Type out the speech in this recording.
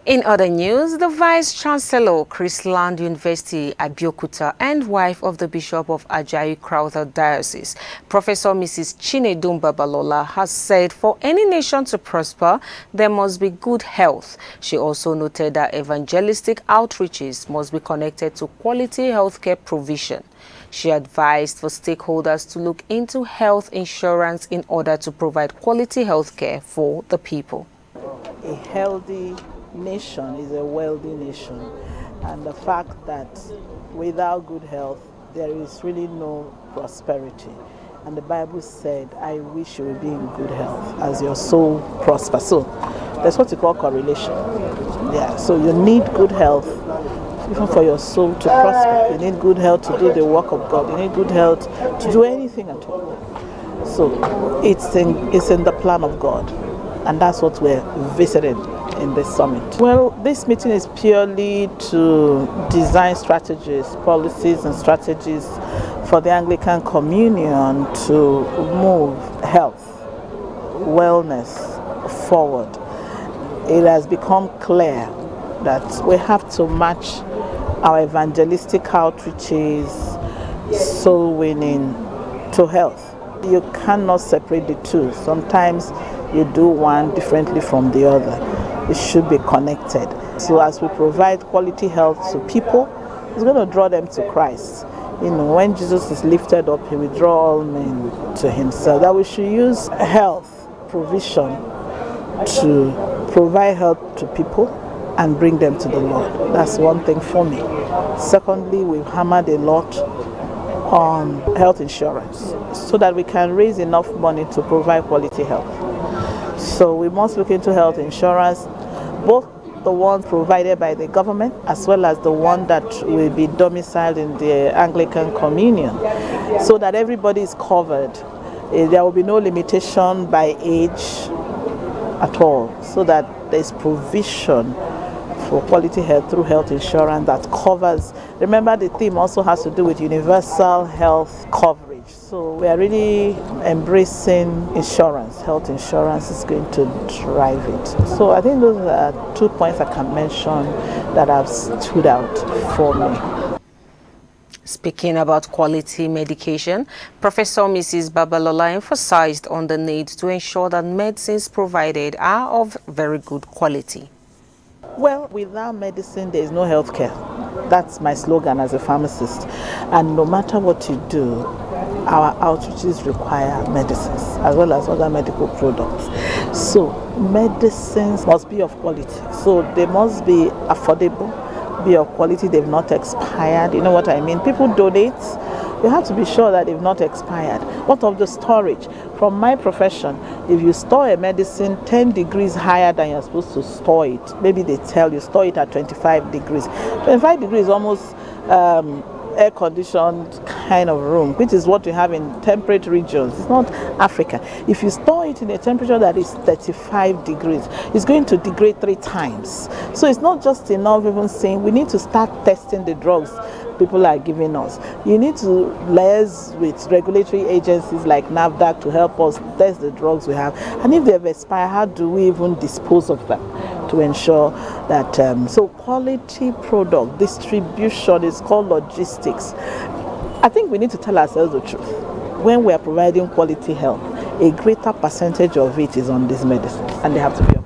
In other news, the Vice-Chancellor, Chrisland University, Abeokuta, and wife of the Bishop of Ajayi-Crowther Diocese, Professor Mrs. Chinedum Babalola, has said for any nation to prosper, there must be good health. She also noted that evangelistic outreaches must be connected to quality healthcare provision. She advised for stakeholders to look into health insurance in order to provide quality healthcare for the people. A healthy nation is a wealthy nation, and the fact that without good health there is really no prosperity. And the Bible said, I wish you would be in good health as your soul prospers. So that's what we call correlation. Yeah, so you need good health even for your soul to prosper. You need good health to do the work of God. You need good health to do anything at all. So it's in the plan of God, and that's what we're visiting in this summit. Well, this meeting is purely to design strategies, policies and strategies for the Anglican Communion to move health, wellness forward. It has become clear that we have to match our evangelistic outreaches, soul winning, to health. You cannot separate the two. Sometimes you do one differently from the other. It should be connected. So as we provide quality health to people, it's going to draw them to Christ. You know, when Jesus is lifted up, he will draw all men to himself. That we should use health provision to provide health to people and bring them to the Lord. That's one thing for me. Secondly, we've hammered a lot on health insurance so that we can raise enough money to provide quality health. So we must look into health insurance, both the one provided by the government as well as the one that will be domiciled in the Anglican Communion, so that everybody is covered. There will be no limitation by age at all, so that there's provision for quality health through health insurance that covers. Remember, the theme also has to do with universal health coverage. So we are really embracing insurance. Health insurance is going to drive it. So I think those are 2 points I can mention that have stood out for me. Speaking about quality medication, Professor Mrs. Babalola emphasized on the need to ensure that medicines provided are of very good quality. Well, without medicine, there is no health care. That's my slogan as a pharmacist. And no matter what you do, our outreaches require medicines as well as other medical products. So medicines must be of quality. So they must be affordable, be of quality, they've not expired. You know what I mean? People donate. You have to be sure that they've not expired. What of the storage? From my profession, if you store a medicine 10 degrees higher than you're supposed to store it, maybe they tell you store it at 25 degrees. 25 degrees is almost air-conditioned kind of room, which is what we have in temperate regions. It's not Africa. If you store it in a temperature that is 35 degrees, it's going to degrade 3 times. So it's not just enough even saying we need to start testing the drugs people are giving us. You need to liaise with regulatory agencies like NAFDAC to help us test the drugs we have. And if they've expired, how do we even dispose of them to ensure that so quality product distribution is called logistics. I think we need to tell ourselves the truth. When we are providing quality health, a greater percentage of it is on these medicines, and they have to be